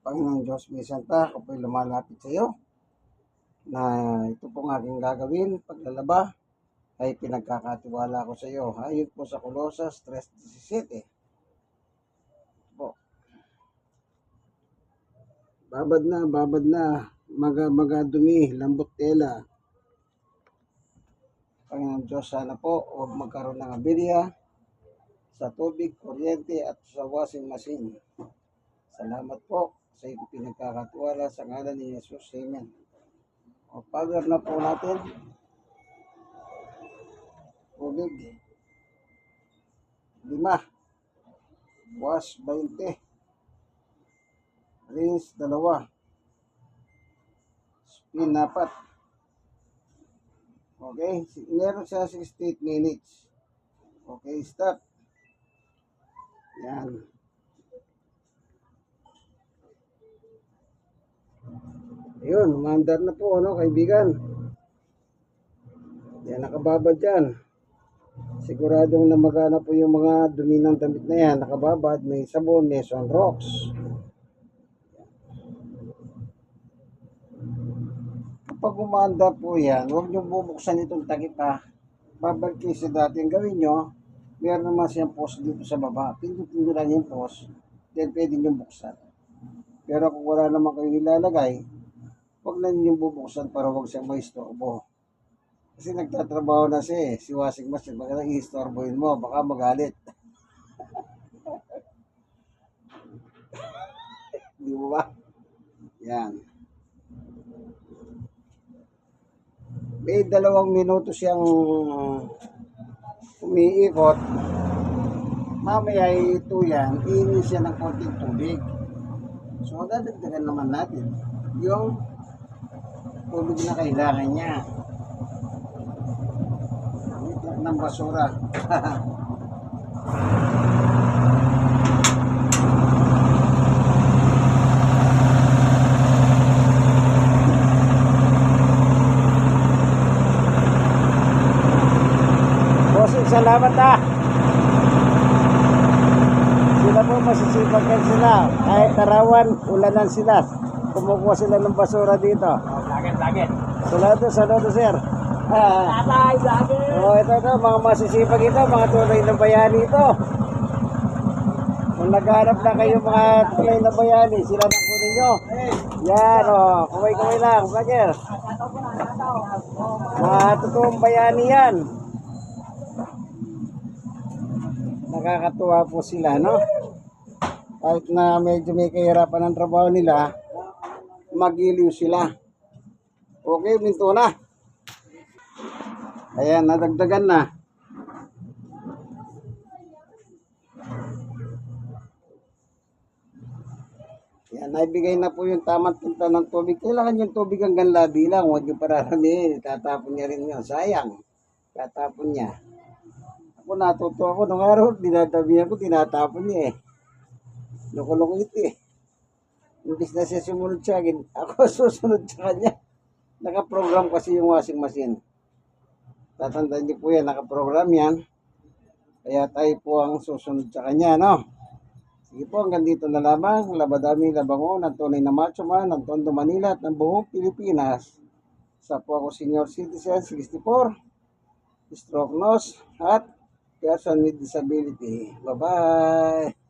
Panginoong Diyos, minsan pa ako po'y lumalapit sa iyo na ito pong aking gagawin, paglalaba, ay pinagkakatiwala ko sa iyo. Ayon po sa Colosas 3:17. Po, babad na, magadumi, lambot tela. Panginoong Diyos, sana po huwag magkaroon ng aberya sa tubig, kuryente at sa washing machine. Salamat po sa iyong pinagkakatiwala sa ngalan ni Jesus. Amen. O, power na po natin. Tubig. 5. Wash 20. Rinse 2. Spin 4. Okay. Meron siya 68 minutes. Okay, start. Yan. Ayun, mandar na po, kaibigan. Yan, nakababad yan. Siguradong namagana po yung mga dumi ng damit na yan. Nakababad, may sabon, may sunrocks. Kapag umanda po yan, huwag nyo bubuksan itong takip ha. Babalik kayo sa dating gawin nyo. Meron naman siyang post dito sa baba. Pindutin nyo lang yung post. Then pwede nyo buksan. Pero kung wala naman kayong ilalagay, huwag na nyo bubuksan para huwag siyang maistorbo. Kasi nagtatrabaho na siya si washing machine. Baka nang i-istorbohin mo, baka magalit. Di mo ba? Yan. May 2 minuto siyang umiikot. Mamaya ito yan, iinin siya ng konting tubig. So, dadagdagan naman natin yung tubig na kailangan niya. Itlak ng basura. Salamat Sila po masisipag sila. Kahit tarawan, ulanan sila. Kumukuha sila ng basura dito. Lagit. Saludo sir. Tatay, lagit. Ito, mga masisipag ito, mga tunay na bayani ito. Kung naghanap na kayo mga tunay na bayani, sila na po ninyo. Yan, kumay lang, vlogger. Mga totoong bayani yan. Nakakatuwa po sila, kahit na medyo may kahirapan ng trabaho nila, magiliw sila. Okay, minto na. Ayan, nadagdagan na. Yan, naibigay na po yung tamang tinta ng tubig. Kailangan yung tubig hanggang labi lang. Huwag yung pararamihin. Tatapon niya rin yun. Sayang. Tatapon niya. Ako natuto ako nung araw, dinadabihan ko, tinatapon niya Loko-loko ito Imbis na siya sumunod sa akin, ako susunod sa kanya. Nakaprogram kasi yung washing machine. Tatandaan niyo po yan, nakaprogram yan. Kaya tayo po ang susunod sa kanya, Sige po, hanggang dito na lamang. Labadami, labango, ng tunay na macho man, ng Tondo, Manila at ng buong Pilipinas. Sa po ako senior citizen, 64, stroke nose, at person with disability. Bye-bye!